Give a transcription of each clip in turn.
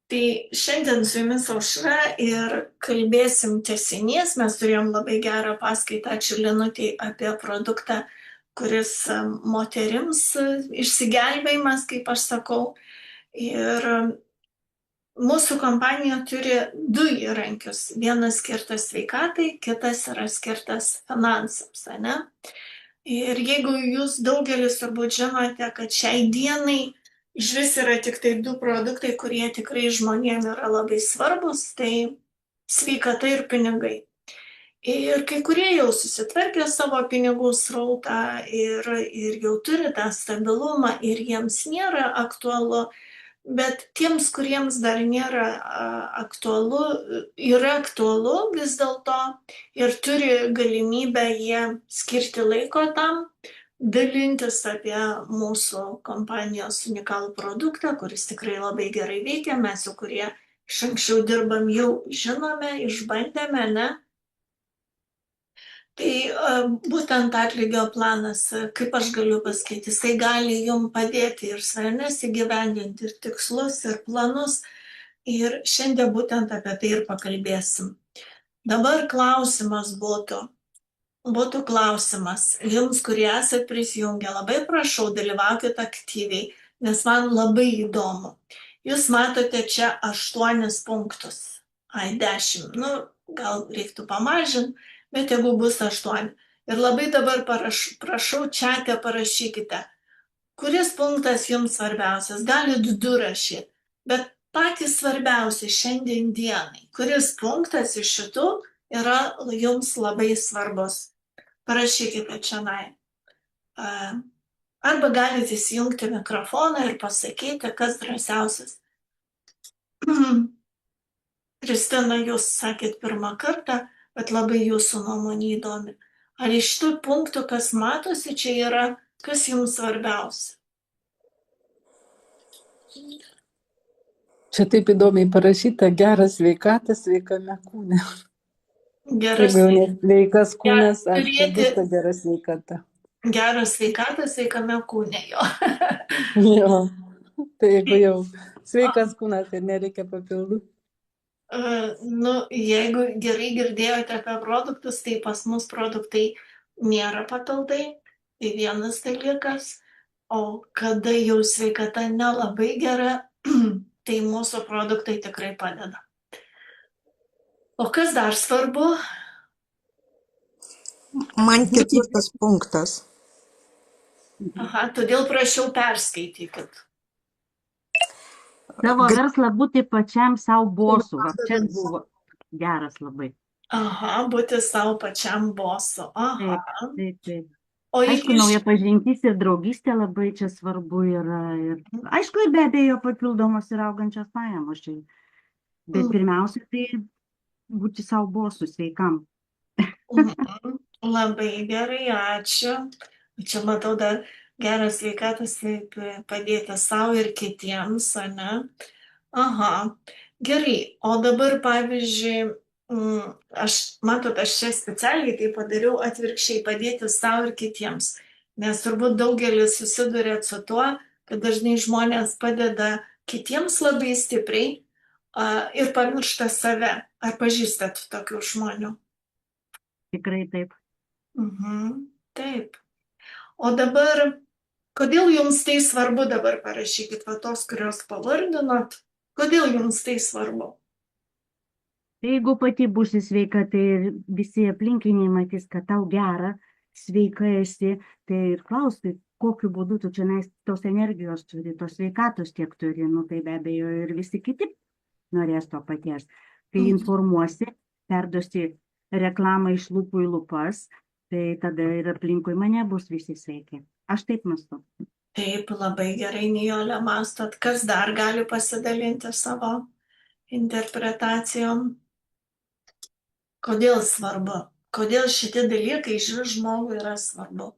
Tai šiandien su jumis Aušra ir kalbėsim tęsinys. Mes turėjom labai gerą paskaitą, ačiū Linutei, apie produktą, kuris moterims išsigelbėjimas, kaip aš sakau. Ir mūsų kompanija turi du įrankius. Vienas skirtas sveikatai, kitas yra skirtas finansams, ne? Ir jeigu jūs daugelis turbūt žinote, kad šiai dienai iš vis yra tik tai du produktai, kurie tikrai žmonėm yra labai svarbus, tai sveikata ir pinigai. Ir kai kurie jau susitvarkė savo pinigų srautą ir jau turi tą stabilumą ir jiems nėra aktualu, bet tiems, kuriems dar nėra aktualu, yra aktualu vis dėlto ir turi galimybę jie skirti laiko tam, dalintis apie mūsų kompanijos unikalų produktą, kuris tikrai labai gerai veikia, mes jau kurie iš anksčiau dirbam jau žinome, išbandėme, ne? Tai būtent atlygio planas, kaip aš galiu pasakyti, jisai gali jums padėti ir svajones įgyvendinti, ir tikslus, ir planus. Ir šiandien būtent apie tai ir pakalbėsim. Dabar klausimas būtų klausimas jums, kurie esate prisijungę, labai prašau, dalyvaukite aktyviai, nes man labai įdomu. Jūs matote čia 8 punktus. 10. Gal reiktų pamažinti, bet jeigu bus 8. Ir labai dabar prašau, čiate parašykite, kuris punktas jums svarbiausias. Galit 2 rašyti, bet patys svarbiausi šiandien dienai. Kuris punktas iš šitų yra jums labai svarbus. Parašykite čionai. Arba galite įsijungti mikrofoną ir pasakyti, kas drąsiausias. Kristina, jūs sakėt pirmą kartą, bet labai jūsų nuomonė įdomi. Ar iš tų punktų, kas matosi, čia yra, kas jums svarbiausia? Čia taip įdomiai parašyta, geras sveikatas sveikame kūne. Geras sveikas kūnas, turėti ta gera sveikata. Geras sveikatas sveikame kūne, jo. Jo, tai jeigu jau sveikas kūnas, tai nereikia papildų. Jeigu gerai girdėjote apie produktus, tai pas mus produktai nėra papildai, tai vienas dalykas, o kada jau sveikata nelabai gera, tai mūsų produktai tikrai padeda. O kas dar svarbu? Man 4 punktas. Aha, todėl prašiau perskaitykit. Savo verslą būti pačiam savo bosu. Čia buvo geras labai. Aha, būti savo pačiam bosu. Aha. Taip. Aišku, nauja pažintis ir draugystė labai čia svarbu yra. Aišku, be abejo, papildomos ir augančios pajamos čia. Bet pirmiausia, tai būti savo bosu sveikam. Labai gerai, ačiū. Čia matau dar geras sveikatas padėti savo ir kitiems, ne? Aha, gerai. O dabar, pavyzdžiui, aš čia specialiai tai padariau atvirkščiai, padėti savo ir kitiems. Nes turbūt daugelis susiduria su tuo, kad dažnai žmonės padeda kitiems labai stipriai ir pamiršta save. Ar pažįstat tokių žmonių? Tikrai taip. Taip. O dabar, kodėl jums tai svarbu, dabar parašykit, tos, kurios pavardinot, kodėl jums tai svarbu? Tai jeigu pati būsi sveika, tai visi aplinkiniai matys, kad tau gera, sveika esi, tai ir klausti, kokiu būdu tu čia tos energijos turi, tos sveikatos tiek turi, tai be abejo ir visi kiti norės to paties. Kai informuosi, perduosi reklamą iš lūpų į lūpas, tai tada ir aplinkui mane bus visi sveiki. Aš taip mąstau. Taip, labai gerai, Nijolė, mąstot. Kas dar gali pasidalinti savo interpretacijom? Kodėl svarbu? Kodėl šitie dalykai iš žmogui yra svarbu?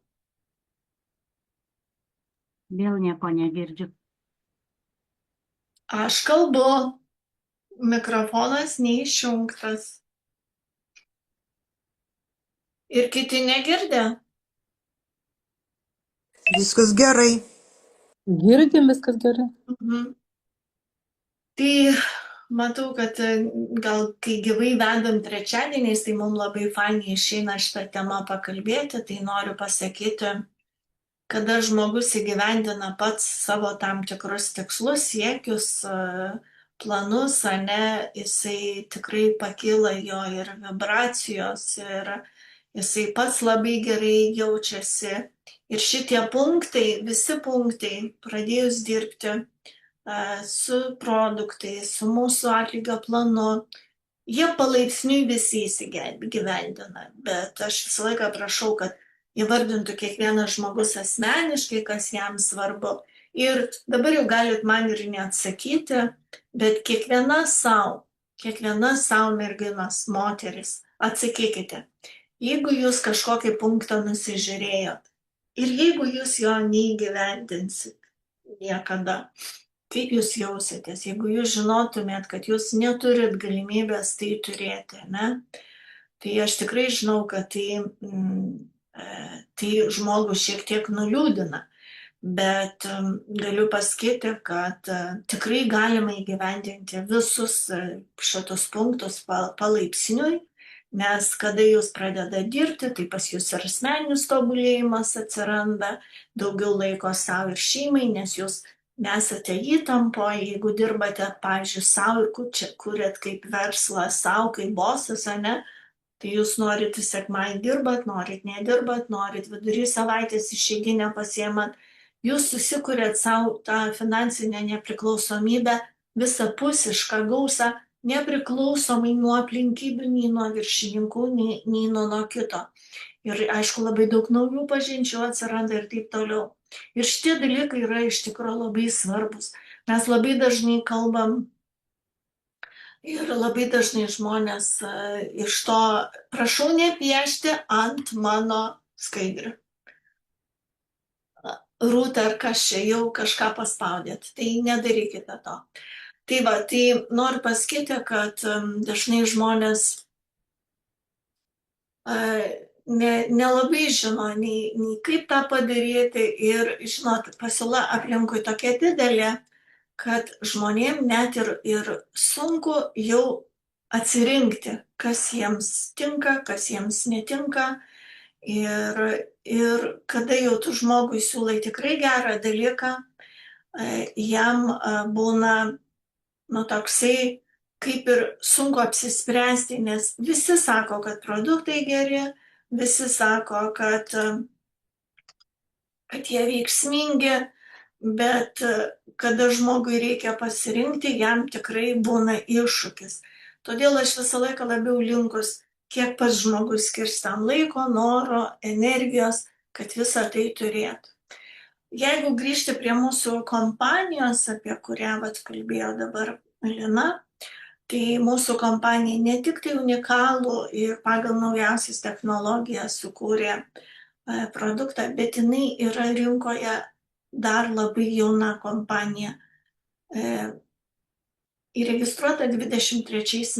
Vėl nieko negirdžiu. Aš kalbu. Mikrofonas neišjungtas. Ir kiti negirdė? Viskas gerai. Girdim, viskas gerai. Tai Matau, kad gal kai gyvai vedam trečiadieniais, tai mums labai fainiai išeina šitą temą pakalbėti, tai noriu pasakyti, kada žmogus įgyvendina pats savo tam tikrus tikslus, siekius, planus, ane, jisai tikrai pakyla jo ir vibracijos, ir jisai pats labai gerai jaučiasi. Ir šitie punktai, visi punktai, pradėjus dirbti su produktais, su mūsų atlygio planu, jie palaipsniui visi įsigyvendina, bet aš visą laiką prašau, kad įvardintų kiekvienas žmogus asmeniškai, kas jam svarbu. Ir dabar jau galit man ir neatsakyti, bet kiekviena savo merginos, moteris, atsakykite, jeigu jūs kažkokį punktą nusižiūrėjot ir jeigu jūs jo neįgyvendinsit niekada, kaip jūs jausitės, jeigu jūs žinotumėt, kad jūs neturit galimybės tai turėti, ne? Tai aš tikrai žinau, kad tai žmogų šiek tiek nuliūdina, bet galiu pasakyti, kad tikrai galima įgyvendinti visus šitus punktus palaipsniui, nes kada jūs pradeda dirbti, tai pas jūs ir asmeninis tobulėjimas atsiranda, daugiau laiko savo ir šeimai, nes jūs nesate įtampoje, jeigu dirbate, pavyzdžiui, savo ir kuriat kaip verslą, savo kaip bosas, ane, tai jūs norit sekmadienį dirbat, norit nedirbat, norit vidury savaitės išeiginę pasiemat, jūs susikuriat savo tą finansinę nepriklausomybę, visapusišką gausą, nepriklausomai nuo aplinkybių, nei nuo viršininkų, nei nuo kito. Ir aišku, labai daug naujų pažinčių atsiranda ir taip toliau. Ir šitie dalykai yra iš tikrųjų labai svarbus. Mes labai dažnai kalbam ir labai dažnai žmonės iš to prašau nepiešti ant mano skaidrių. Rūta, ar kas čia jau kažką paspaudėt, tai nedarykite to. Tai va, tai noriu pasakyti, kad dažnai žmonės nelabai žino nei kaip tą padaryti ir, žinot, pasiūla aplinkui tokia didelė, kad žmonėm net ir sunku jau atsirinkti, kas jiems tinka, kas jiems netinka. Ir kada jau tu žmogui siūlai tikrai gerą dalyką, jam būna, toksai kaip ir sunku apsispręsti, nes visi sako, kad produktai geri, visi sako, kad jie veiksmingi, bet kada žmogui reikia pasirinkti, jam tikrai būna iššūkis. Todėl aš visą laiką labiau linkus, kiek pats žmogus skirs tam laiko, noro, energijos, kad visą tai turėtų. Jeigu grįžti prie mūsų kompanijos, apie kurią kalbėjo dabar Lina, tai mūsų kompanija ne tik tai unikalų ir pagal naujausias technologijas sukūrė produktą, bet jinai yra rinkoje dar labai jauna kompanija. Įregistruota 2023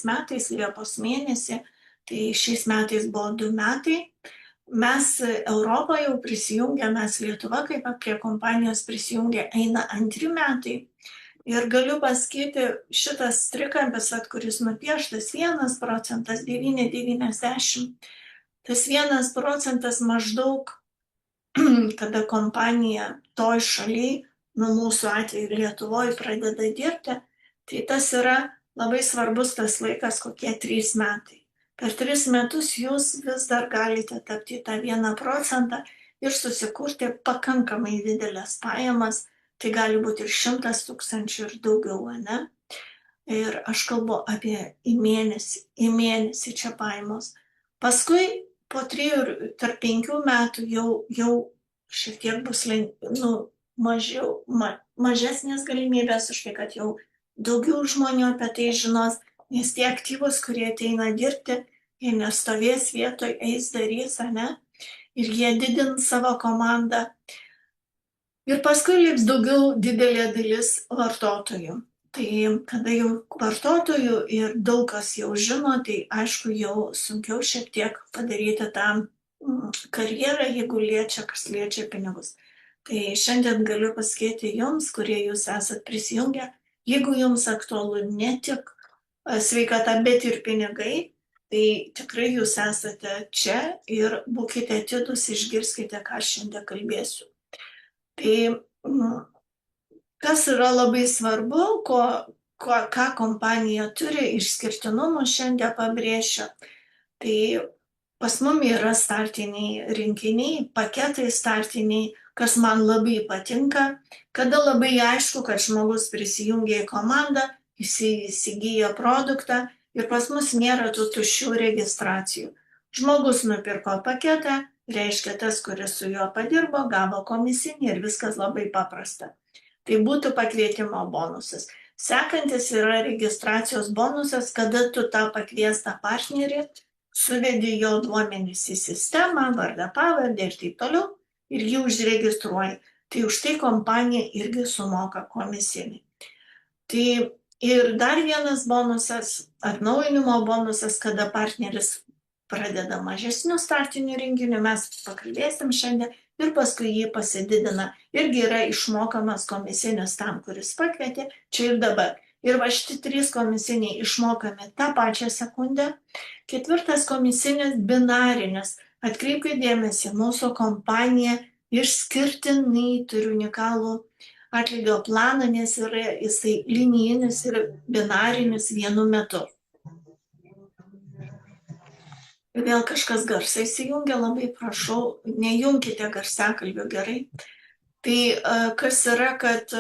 metais, Liepos mėnesį, tai šiais metais buvo 2 metai. Mes Europoje jau prisijungė, mes Lietuva kaip prie kompanijos prisijungė, eina 2 metai. Ir galiu pasakyti, šitas trikampis, kuris nupieštas 1%, 9,90, tas 1% maždaug, kada kompanija toj šaly, mūsų atveju Lietuvoje pradeda dirbti, tai tas yra labai svarbus tas laikas, kokie 3 metai. Per 3 metus jūs vis dar galite tapti tą 1% ir susikurti pakankamai didelės pajamas, tai gali būti ir 100 000 ir daugiau, ne? Ir aš kalbu apie į mėnesį čia pajamos. Paskui po 3 tarp 5 metų jau šiek tiek bus mažesnės galimybės už tai, kad jau daugiau žmonių apie tai žinos, nes tie aktyvus, kurie ateina dirbti, jie nestovės vietoj, eis darys, ne? Ir jie didins savo komandą. Ir paskui liks daugiau didelė dalis vartotojų. Tai kada jau vartotojų ir daug kas jau žino, tai aišku jau sunkiau šiek tiek padaryti tą karjerą, jeigu kas liečia pinigus. Tai šiandien galiu pasakyti jums, kurie jūs esat prisijungę, Jeigu jums aktualu ne tik sveikata, bet ir pinigai, tai tikrai jūs esate čia ir būkite atidūs, išgirskite, ką šiandien kalbėsiu. Tai kas yra labai svarbu, ką kompanija turi išskirtinumų, šiandien pabrėšiu. Tai pas mum yra startiniai rinkiniai, paketai startiniai, kas man labai patinka, kada labai aišku, kad žmogus prisijungia į komandą, įsigyja produktą ir pas mus nėra tų tuščių registracijų. Žmogus nupirko paketą, reiškia tas, kuris su juo padirbo, gavo komisinį ir viskas labai paprasta. Tai būtų pakvietimo bonusas. Sekantis yra registracijos bonusas, kada tu tą pakviestą partnerį suvedi jo duomenis į sistemą, vardą, pavardę ir taip toliau, ir jį užregistruoji. Tai už tai kompanija irgi sumoka komisinį. Tai ir dar vienas bonusas, atnaujinimo bonusas, kada partneris pradeda mažesnių startinių rinkinių, mes pakalbėsim šiandien, ir paskui jį pasididina. Irgi yra išmokamas komisinis tam, kuris pakvietė, čia ir dabar. Ir va šitie 3 komisiniai išmokami tą pačią sekundę. 4 komisinis binarinis. Atkreipkite dėmesį, mūsų kompanija išskirtinai turi unikalų atlygio planą, nes yra jisai linijinis ir binarinis vienu metu. Vėl kažkas garsai įsijungia, labai prašau, nejunkite garsiakalbių gerai. Tai kas yra, kad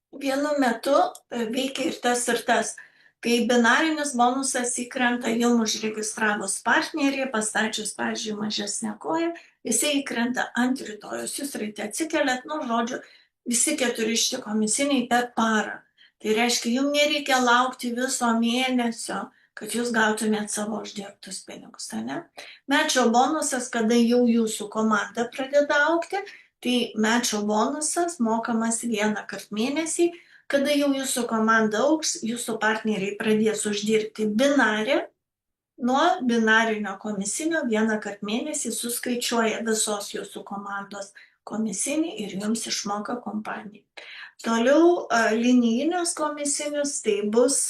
vienu metu veikia ir tas ir tas. Tai binarinis bonusas įkrenta jums užregistravus partnerį, pastačius, pavyzdžiui, mažesnę koją, jisai įkrenta ant rytojus, jūs ryte atsikeliat, žodžiu, visi 4 šitie komisiniai per parą. Tai reiškia, jums nereikia laukti viso mėnesio, kad jūs gautumėt savo uždirbtus pinigus, ne? Mečio bonusas, kada jau jūsų komanda pradeda augti, tai mečio bonusas mokamas 1 kart mėnesį, kada jau jūsų komanda augs, jūsų partneriai pradės uždirbti binarį, nuo binarinio komisinio 1 kart mėnesį suskaičiuoja visos jūsų komandos komisinį ir jums išmoka kompanija. Toliau linijinius komisinius, tai bus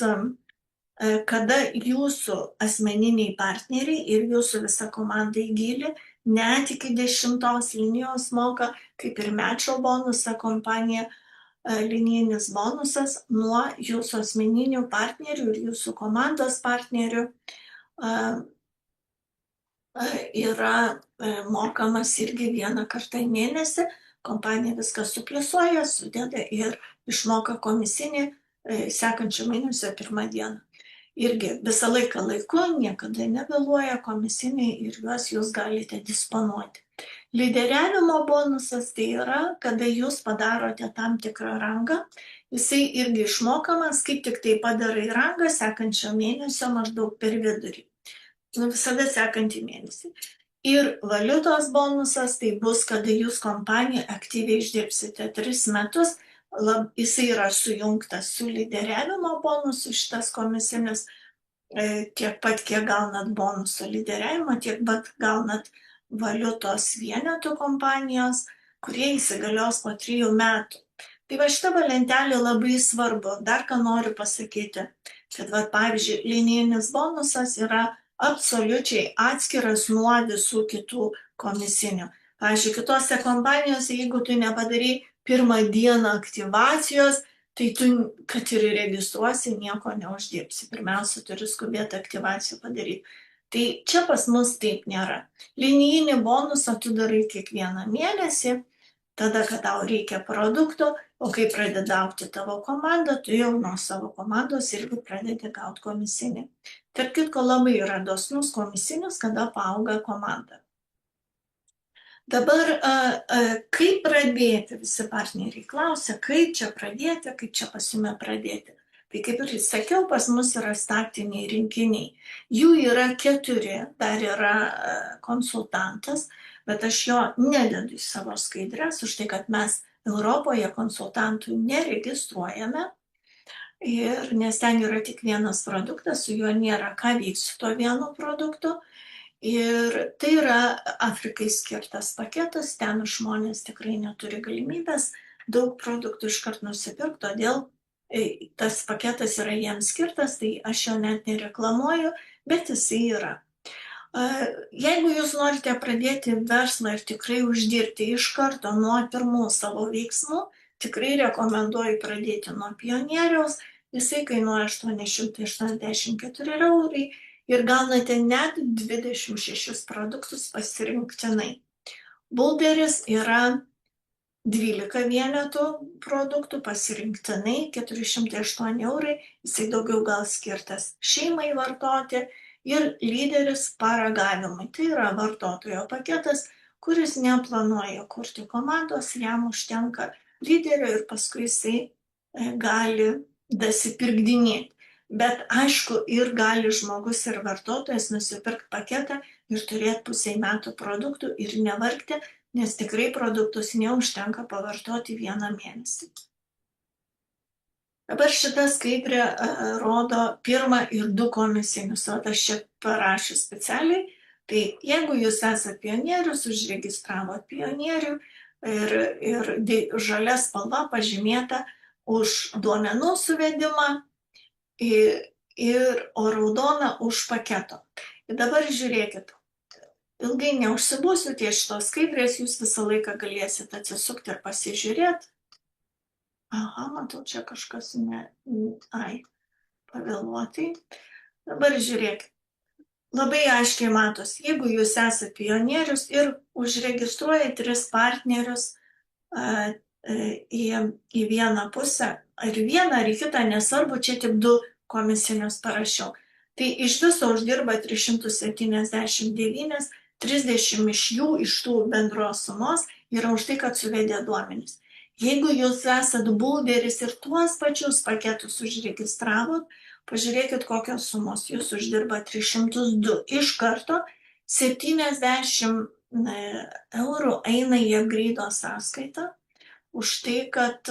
kada jūsų asmeniniai partneriai ir jūsų visa komanda į gilį net iki 10 linijos moka, kaip ir mečio bonusą kompanija, linijinis bonusas nuo jūsų asmeninių partnerių ir jūsų komandos partnerių yra mokamas irgi 1 kartą į mėnesį. Kompanija viską supliusuoja, sudeda ir išmoka komisinį sekančio mėnesio 1 dieną. Irgi visą laiką laiku, niekada nevėluoja komisiniai ir juos jūs galite disponuoti. Lyderiavimo bonusas tai yra, kada jūs padarote tam tikrą rangą, jisai irgi išmokamas, kaip tik tai padarai rangą sekančio mėnesio maždaug per vidurį. Visada sekantį mėnesį. Ir valiutos bonusas tai bus, kada jūs kompanija aktyviai išdirbsite 3 metus, jisai yra sujungtas su lyderiavimo bonusu, šitas komisinis, tiek pat, kiek gaunat bonusų lyderiavimo, tiek pat gaunat valiutos vienetų kompanijos, kurie įsigalios po 3 metų. Tai va šita lentelė labai svarbu. Dar ką noriu pasakyti, kad pavyzdžiui, linijinis bonusas yra absoliučiai atskiras nuo visų kitų komisinių. Pavyzdžiui, kitose kompanijose, jeigu tu nepadarai 1 dieną aktyvacijos, tai tu, kad ir registruosi, nieko neuždirbsi. Pirmiausia, turi skubėti aktyvaciją padaryti. Tai čia pas mus taip nėra. Linijinį bonusą tu darai kiekvieną mėnesį, tada, kad tau reikia produktų, o kai pradeda augti tavo komanda, tu jau nuo savo komandos irgi pradedi gauti komisinį. Tarp kitko, labai yra dosnus komisinis, kada paauga komanda. Dabar, kaip pradėti, visi partneriai klausia, kaip čia pradėti, kaip čia pas jumi pradėti. Tai kaip ir sakiau, pas mus yra startiniai rinkiniai. Jų yra 4, dar yra konsultantas, bet aš jo nededu į savo skaidres, už tai, kad mes Europoje konsultantų neregistruojame, nes ten yra tik vienas produktas, su juo nėra ką veiks su tuo vienu produktu. Ir tai yra Afrikai skirtas paketas, ten žmonės tikrai neturi galimybės daug produktų iškart nusipirkt, todėl tas paketas yra jiems skirtas, tai aš jo net nereklamuoju, bet jisai yra. Jeigu jūs norite pradėti verslą ir tikrai uždirbti iš karto nuo pirmų savo veiksmų, tikrai rekomenduoju pradėti nuo pionieriaus, jisai kainuoja 884 eurai ir gaunate net 26 produktus pasirinktinai. Bulderis yra 12 vienetų produktų pasirinktinai, 408 eurai, jisai daugiau gal skirtas šeimai vartoti. Ir lyderis paragavimui. Tai yra vartotojo paketas, kuris neplanuoja kurti komandos, jam užtenka lyderio ir paskui jisai gali dasipirkdinėti. Bet aišku, ir gali žmogus ir vartotojas nusipirkti paketą ir turėti pusę metų produktų ir nevargti, nes tikrai produktus neužtenka pavartoti vieną mėnesį. Dabar šita skaidrė rodo 1 ir 2 komisinius, o aš čia parašiau specialiai. Tai jeigu jūs esate pionierius, užregistravot pionierių ir žalia spalva pažymėta už duomenų suvedimą, o raudona už paketo. Ir dabar žiūrėkit, ilgai neužsibūsiu ties šitos skaidrės, jūs visą laiką galėsite atsisukti ir pasižiūrėti. Aha, matau, čia kažkas pavėluotai. Dabar žiūrėk, labai aiškiai matos, jeigu jūs esate pionierius ir užregistruojate 3 partnerius į vieną pusę, ar vieną, ar į kitą, nesvarbu, čia tik 2 komisinius parašiau. Tai iš viso uždirba 379, 30 iš jų, iš tų bendros sumos, yra už tai, kad suvedė duomenys. Jeigu jūs esat bulderis ir tuos pačius paketus užregistravot, pažiūrėkit, kokios sumos jūs uždirba 302. Iš karto 70 eurų eina į Apgreido sąskaitą už tai, kad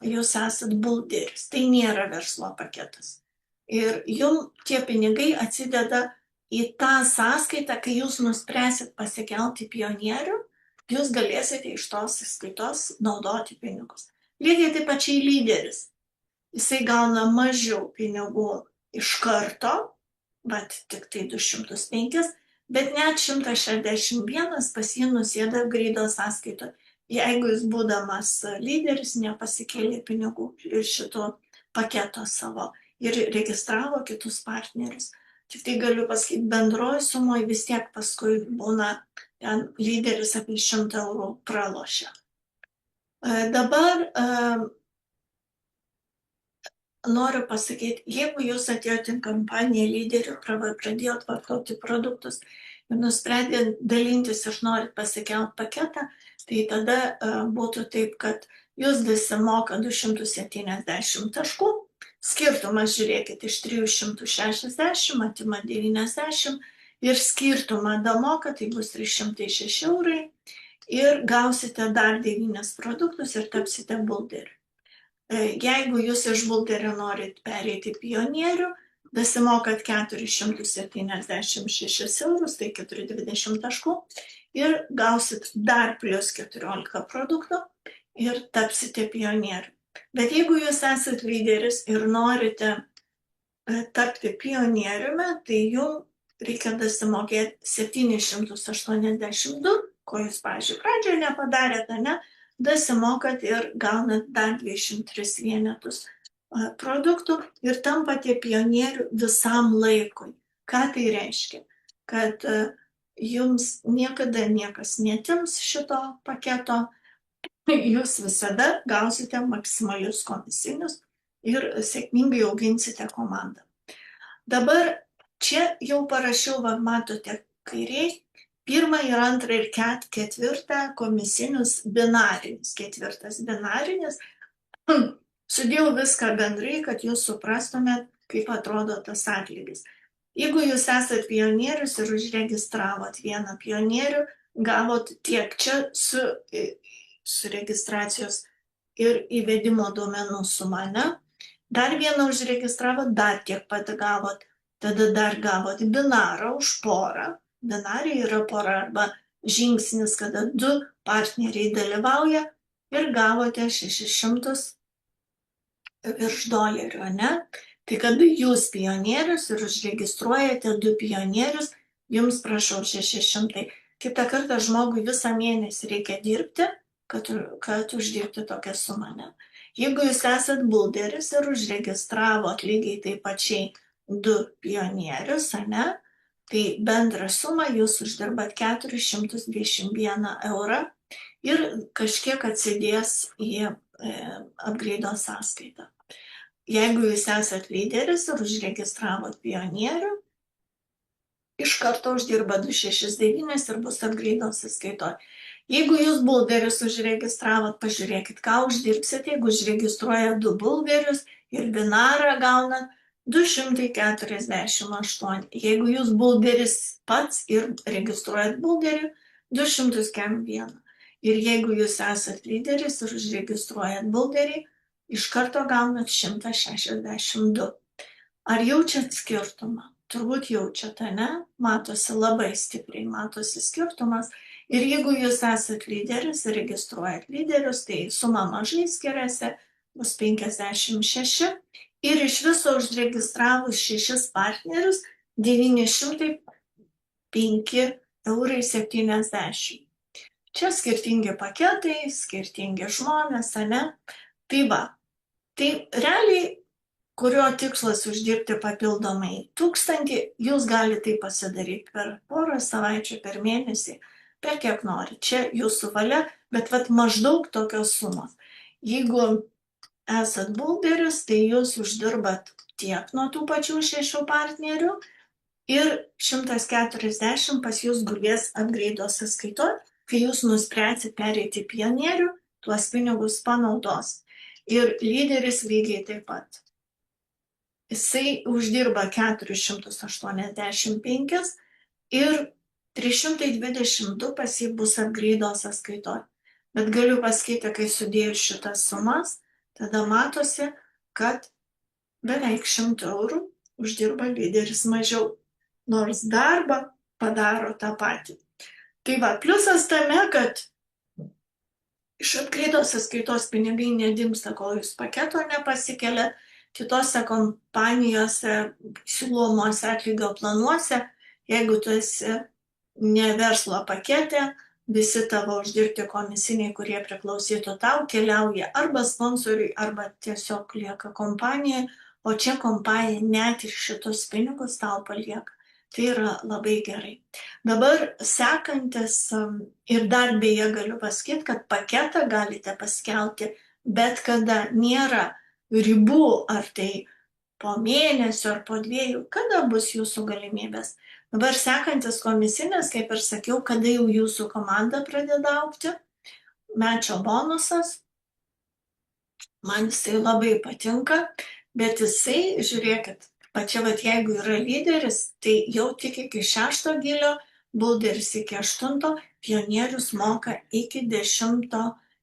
jūs esat bulderis. Tai nėra verslo paketas. Ir jums tie pinigai atsideda į tą sąskaitą, kai jūs nuspręsit pasikelti pionierių, jūs galėsite iš tos sąskaitos naudoti pinigus. Lygiai taip pačiai lyderis. Jisai gauna mažiau pinigų iš karto, bet tik tai 205, bet net 161 pas jį nusėda Apgreido sąskaito. Jeigu jis būdamas lyderis nepasikėlė pinigų iš šito paketo savo ir registravo kitus partnerius. Tik tai galiu pasakyti, bendroji sumoje vis tiek paskui būna ten lyderis apie 100 eurų pralošia. Dabar noriu pasakyti, jeigu jūs atėjote į kampaniją lyderių, pradėjot vartoti produktus ir nusprendėt dalintis ir norit pasikelti paketą, tai tada būtų taip, kad jūs dasimoka 270 taškų, skirtumas, žiūrėkit, iš 360 atima 90 ir skirtumą damoka, tai bus 306 eurai ir gausite dar 9 produktus ir tapsite bulderiu. Jeigu jūs iš bulderio norit pereiti pionierių, dasimokat 476 eurus, tai 420 taškų ir gausit dar plus 14 produktų ir tapsite pionieriu. Bet jeigu jūs esat lyderis ir norite tapti pionieriumi, tai jums reikia dasimokėti 782, ko jūs, pavyzdžiui, pradžioje nepadarėte, ne? Dasimokat ir gaunat dar 23 vienetus produktų ir tampate pionierių visam laikui. Ką tai reiškia? Kad jums niekada niekas netims šito paketo, jūs visada gausite maksimalius komisinius ir sėkmingai auginsite komandą. Dabar čia jau parašiau, va, matote, kairiai, 1 ir 2 ir 4 komisinius binarinis, 4 binarinis. Sudėjau viską bendrai, kad jūs suprastumėt, kaip atrodo tas atlygis. Jeigu jūs esat pionierius ir užregistravot vieną pionierių, gavot tiek čia su registracijos ir įvedimo duomenų suma, ne? Dar vieną užregistravot, dar tiek pat gavot. Tada dar gavot binarą už porą. Binariai yra pora arba žingsnis, kada 2 partneriai dalyvauja ir gavote 600 virš dolerių, ne? Tai kada jūs pionierius ir užregistruojate 2 pionierius, jums prašau 600. Kitą kartą žmogui visą mėnesį reikia dirbti, kad uždirbti tokią sumą, ne? Jeigu jūs esat bulderis ir užregistravot lygiai taip pačiai 2 pionierius, ne? Tai bendrą sumą jūs uždirbat 421 eurą ir kažkiek atsidės į upgrade'o sąskaitą. Jeigu jūs esat lyderis ir užregistravot pionierių, iš karto uždirba 269 ir bus upgrade'o sąskaitoj. Jeigu jūs bulderis užregistravot, pažiūrėkit, ką uždirbsit, jeigu užregistruoja 2 bulderius ir binarą gaunat 248. Jeigu jūs bulderis pats ir registruojat bulderį, 201. Ir jeigu jūs esat lyderis ir užregistruojat bulderį, iš karto gaunat 162. Ar jaučiat skirtumą? Turbūt jaučiat, ne? Matosi labai stipriai, matosi skirtumas. Ir jeigu jūs esat lyderis ir registruojat lyderius, tai suma mažai skiriasi, bus 56. Ir iš viso užregistravus 6 partnerius 905 eurai 70. Čia skirtingi paketai, skirtingi žmonės, ne? Tai va, tai realiai, kurio tikslas uždirbti papildomai 1000, jūs galite tai pasidaryti per porą savaičių, per mėnesį, per kiek nori. Čia jūsų valia, bet maždaug tokios sumos. Jeigu esat bulderis, tai jūs uždirbat tiek nuo tų pačių 6 partnerių ir 140 pas jūs gulės upgrade'o sąskaitoj, kai jūs nuspręsit pereiti pionierių, tuos pinigus panaudos. Ir lyderis lygiai taip pat. Jisai uždirba 485 ir 322 pas jį bus upgrade'o sąskaitoj. Bet galiu pasakyti, kai sudėjus šitas sumas, tada matosi, kad beveik 100 eurų uždirba lyderis mažiau, nors darbą padaro tą patį. Tai va, pliusas tame, kad iš upgrade'o sąskaitos pinigai nedingsta, kol jūs paketo nepasikelia. Kitose kompanijose, siūlomuose atlygio planuose, jeigu tu esi ne verslo pakete, visi tavo uždirbti komisiniai, kurie priklausytų tau, keliauja arba sponsoriui, arba tiesiog lieka kompanijai, o čia kompanija net ir šitus pinigus tau palieka. Tai yra labai gerai. Dabar sekantis, ir dar beje galiu pasakyti, kad paketą galite paskelbti, bet kada nėra ribų, ar tai po mėnesio, ar po 2, kada bus jūsų galimybės. Dabar sekantis komisinės, kaip ir sakiau, kada jau jūsų komanda pradeda augti, mečio bonusas, man jisai labai patinka, bet jisai, žiūrėkit, pačia, jeigu yra lyderis, tai jau tik iki 6 gilio, bulderis iki 8, pionierius moka iki 10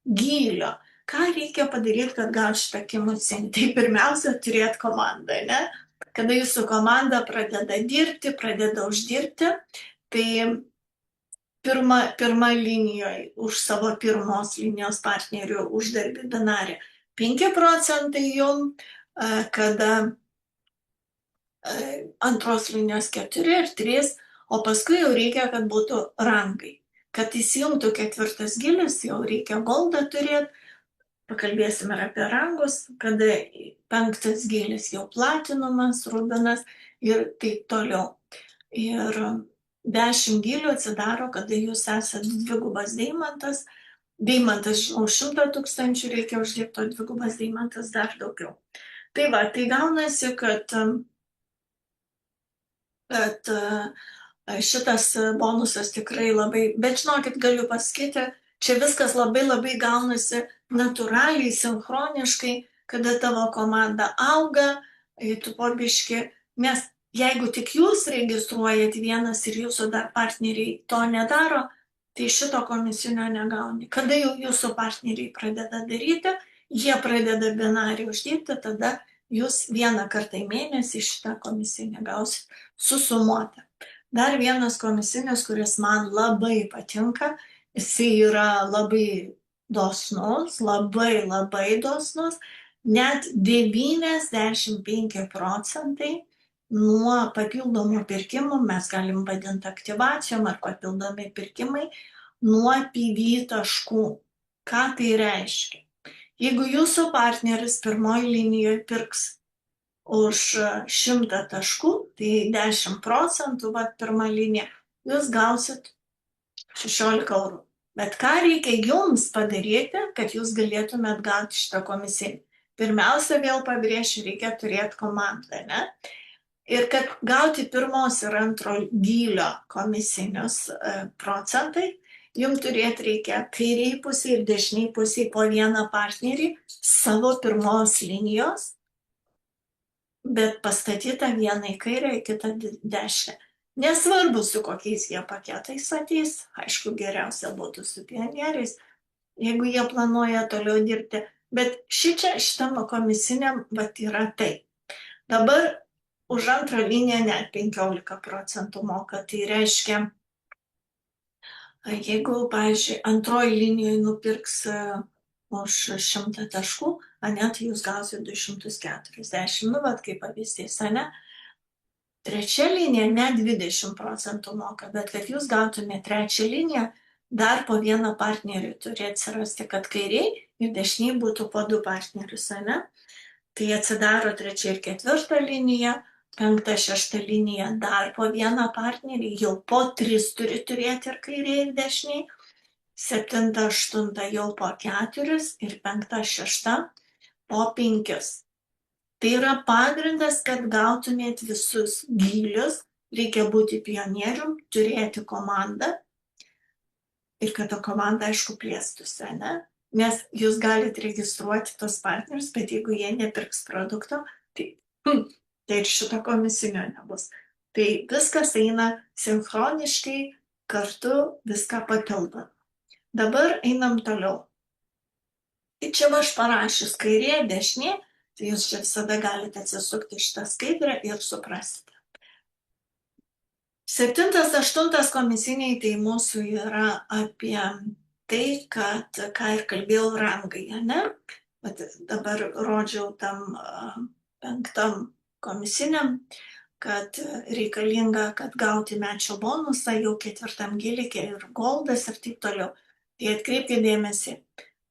gilio. Ką reikia padaryti, kad gal šitą kimusinį? Tai pirmiausia, turėti komandą, ne? Kada jūsų komanda pradeda dirbti, pradeda uždirbti, tai pirma linijoje už savo pirmos linijos partnerių uždarbį binarį 5% jum, kada antros linijos 4 ir 3, o paskui jau reikia, kad būtų rangai. Kad įsijungtų 4 gilis, jau reikia goldą turėti. Pakalbėsime ir apie rangus, kada 5 gilis jau platinumas, rubinas ir taip toliau. Ir 10 gilių atsidaro, kada jūs esate 2 deimantas. Deimantas, žinau, 100 000 reikia uždirbti, o 2 deimantas dar daugiau. Tai va, tai gaunasi, kad šitas bonusas tikrai labai, bet žinokit, galiu pasakyti, čia viskas labai gaunasi natūraliai, sinchroniškai, kada tavo komanda auga, tu po biškį, nes jeigu tik jūs registruojat vienas ir jūsų dar partneriai to nedaro, tai šito komisinio negauni. Kada jau jūsų partneriai pradeda daryti, jie pradeda binarį uždirbti, tada jūs vieną kartą į mėnesį šitą komisinę gausit susumuotą. Dar vienas komisinis, kuris man labai patinka, jisai yra labai dosnus, labai labai dosnus, net 95% nuo papildomų pirkimų, mes galim vadinti aktyvacijom ar papildomi pirkimai, nuo PV taškų. Ką tai reiškia? Jeigu jūsų partneris pirmoji linijoje pirks už 100 taškų, tai 10%, pirmą liniją, jūs gausit 16 eurų. Bet ką reikia jums padaryti, kad jūs galėtumėt gauti šitą komisiją? Pirmiausia, vėl pabrėšiu, reikia turėti komandą, ne? Ir kad gauti pirmos ir antro gylio komisinius procentai, jums turėti reikia kairiai pusiai ir dešiniai pusiai po vieną partnerį savo pirmos linijos, bet pastatyta vieną į kairę, į kitą dešinę. Nesvarbu, su kokiais jie paketais ateis, aišku, geriausia būtų su pionieriais, jeigu jie planuoja toliau dirbti, bet šitam komisiniam yra tai. Dabar už antrą liniją net 15% moka, tai reiškia, jeigu, pavyzdžiui, antroji linijoje nupirks už 100 taškų, net jūs gausit 240, kaip pavyzdys, ne? Trečia linija net 20% moka, bet kad jūs gautumėte trečią liniją, dar po vieną partnerį turi atsirasti, kad kairiai ir dešiniai būtų po 2 partnerius, ne? Tai atsidaro trečia ir ketvirta linija, 5, 6 linija dar po vieną partnerį, jau po 3 turi turėti ir kairiai ir dešiniai, 7, 8 jau po 4 ir 5, 6 po 5. Tai yra pagrindas, kad gautumėt visus gylius, reikia būti pionierium, turėti komandą ir kad ta komanda, aišku, plėstųsi, ne? Nes jūs galite registruoti tos partnerius, bet jeigu jie nepirks produkto, tai ir šito komisinio nebus. Tai viskas eina sinchroniškai, kartu viską papildo. Dabar einam toliau. Tai čia aš parašius kairė, dešinė, tai jūs čia visada galite atsisukti šitą skaidrę ir suprasite. 7, 8 komisiniai tai mūsų yra apie tai, kad, ką ir kalbėjau, rangai, ne? Bet dabar rodžiau tam 5 komisiniam, kad reikalinga, kad gauti mečio bonusą jau 4 gilikė ir goldas ir taip toliau. Tai atkreipkite dėmesį,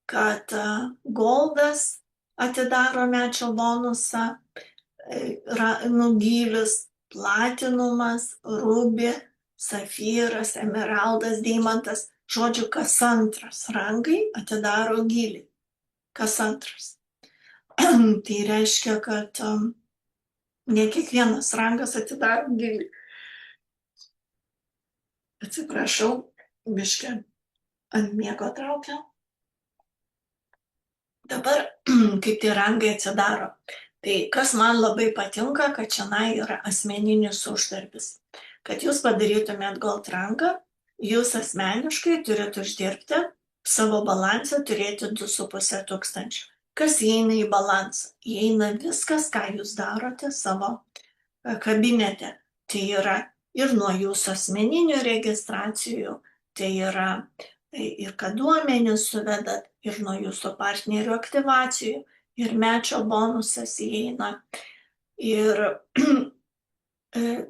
kad goldas atidaro mečio bonusą, gylius, platinumas, rubi, safyras, emeraldas, deimantas, žodžiu, kas antras rangai atidaro gylį. Kas antras. Tai reiškia, kad ne kiekvienas rangas atidaro gylį. Atsiprašau, biškį ant miego traukiau. Dabar, kaip tie rangai atsidaro, tai kas man labai patinka, kad šiandien yra asmeninis uždarbis. Kad jūs padarytumėt gold rangą, jūs asmeniškai turite uždirbti savo balansą, turėti 2,5 tūkstančių. Kas įeina į balansą? Įeina viskas, ką jūs darote savo kabinete. Tai yra ir nuo jūsų asmeninių registracijų, tai yra ir kad duomenis suvedat, ir nuo jūsų partnerių aktyvacijų, ir mečio bonusas įeina. Ir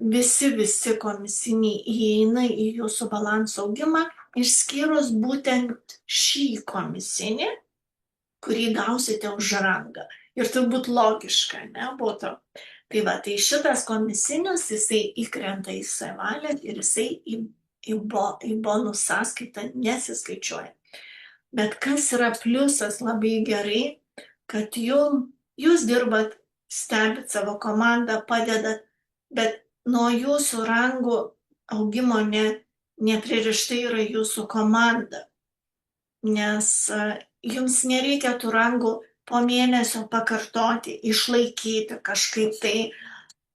visi komisiniai įeina į jūsų balansą augimą, išskyrus būtent šį komisinį, kurį gausite už rangą. Ir turbūt logiška, ne, būtų. Tai va, tai šitas komisinis, jisai įkrenta į savalę ir jisai į bonus sąskaitą nesiskaičiuoja. Bet kas yra pliusas labai gerai, kad jūs dirbat, stebit savo komandą, padedat, bet nuo jūsų rangų augimo nepririštai yra jūsų komanda. Nes jums nereikia tų rangų po mėnesio pakartoti, išlaikyti kažkaip tai.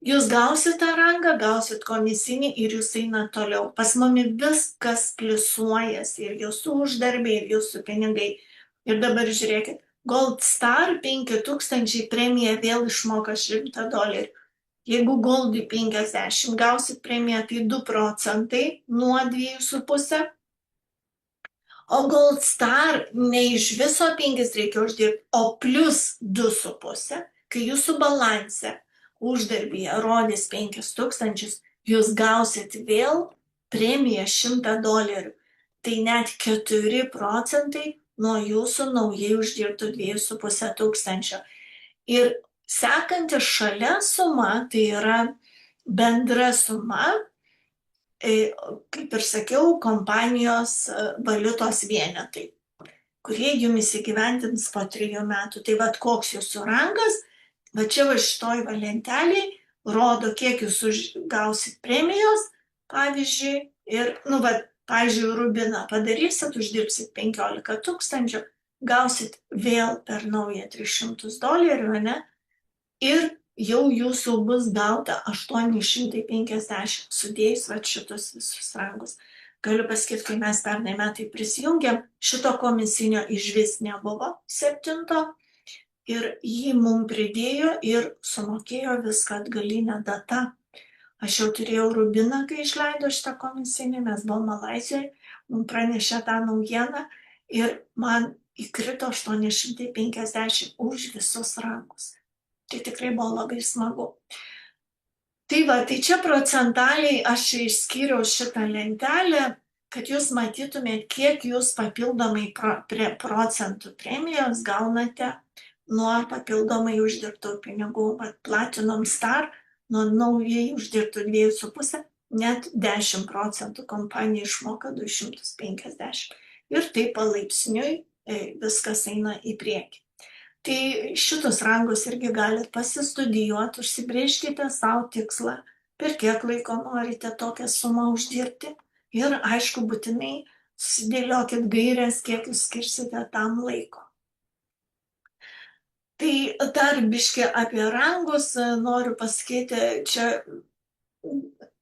Jūs gausit tą rangą, gausit komisinį ir jūs eina toliau. Pas mumi viskas pliusuojas, ir jūsų uždarbiai, ir jūsų pinigai. Ir dabar žiūrėkit, Gold Star 5000 premiją vėl išmoka $100. Jeigu Goldui 50 gausit premiją, tai 2% nuo 2,5. O Gold Star ne iš viso 5 reikia uždirbti, o plus 2,5, kai jūsų balanse uždarbyje rodys 5,000, jūs gausit vėl premiją $100. Tai net 4% nuo jūsų naujai uždirbtų 2,5 tūkstančio. Ir sekanti šalia suma, tai yra bendra suma, kaip ir sakiau, kompanijos valiutos vienetai, kurie jums įgyvendins po 3 metų. Tai vat koks jūsų rangas, va čia va šitoj lentelėj rodo, kiek jūs gausit premijos, pavyzdžiui, ir, pavyzdžiui, rubiną padarysit, uždirbsit 15 tūkstančių, gausit vėl per naują $300, ne? Ir jau jūsų bus gauta 850 sudėjus va šitus visus rangus. Galiu pasakyti, kai mes pernai metai prisijungėm, šito komisinio išvis nebuvo 7 ir jį mum pridėjo ir sumokėjo viską atgalinę datą. Aš jau turėjau rubiną, kai išleido šitą komisinį, mes buvom Malaizijoje, mums pranešė tą naujieną ir man įkrito 850 už visus rangus. Tai tikrai buvo labai smagu. Tai va, tai čia procentaliai aš išskyriau šitą lentelę, kad jūs matytumėt, kiek jūs papildomai procentų premijos gaunate nuo papildomai uždirbtų pinigų. Platinum Star nuo naujai uždirbtų 2,5, net 10% kompanija išmoka 250. Ir taip palaipsniui viskas eina į priekį. Tai šitus rangus irgi galit pasistudijuoti, užsibrėžkite savo tikslą, per kiek laiko norite tokią sumą uždirbti ir, aišku, būtinai susidėliokit gaires, kiek jūs skirsite tam laiko. Tai dar biškį apie rangus noriu pasakyti, čia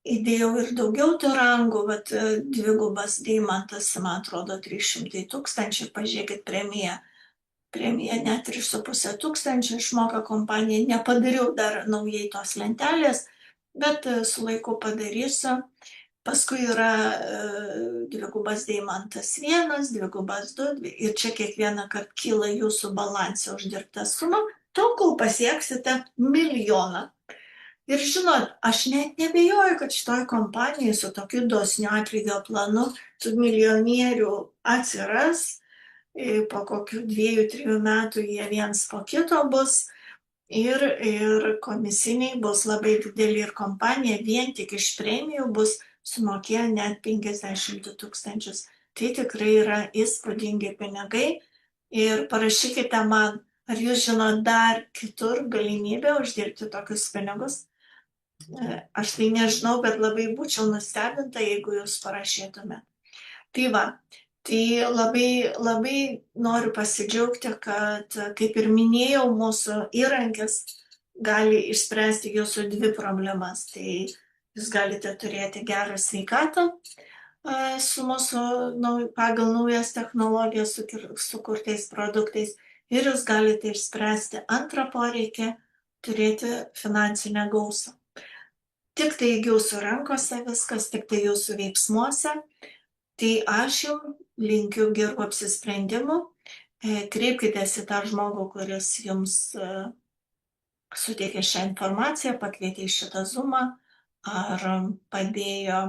įdėjau ir daugiau tų rangų, bet dvigubas deimantas, man atrodo, 300 tūkstančių, pažiūrėkit premiją. Premija net 3,5 tūkstančio išmoka kompanija. Nepadariau dar naujai tos lentelės, bet su laiku padarysiu. Paskui yra dvigubas deimantas 1, dvigubas 2 ir čia kiekvieną kartą kyla jūsų balansė uždirbta suma, tol kol pasieksite 1 milijoną. Ir žinot, aš net nebejoju, kad šitoj kompanijai su tokiu dosniu atlygio planu tų milijonierių atsiras. Po kokių 2-3 metų jie viens po kito bus ir komisiniai bus labai dideli ir kompanija vien tik iš premijų bus sumokėję net 50 tūkstančius. Tai tikrai yra įspūdingi pinigai ir parašykite man, ar jūs žinot dar kitur galimybę uždirbti tokius pinigus. Aš tai nežinau, bet labai būčiau nustebinta, jeigu jūs parašytumėte. Tai va. Tai labai noriu pasidžiaugti, kad, kaip ir minėjau, mūsų įrankis gali išspręsti jūsų 2 problemas. Tai jūs galite turėti gerą sveikatą su mūsų pagal naujas technologijas sukurtais produktais ir jūs galite išspręsti antrą poreikį turėti finansinę gausą. Tik tai jūsų rankose viskas, tik tai jūsų veiksmuose. Tai aš jums linkiu gerų apsisprendimų, kreipkitės į tą žmogų, kuris jums suteikė šią informaciją, pakvietė į šitą Zoomą, ar padėjo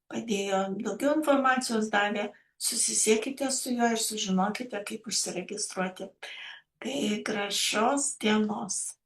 daugiau informacijos davė, susisiekite su juo ir sužinokite, kaip užsiregistruoti. Tai gražios dienos.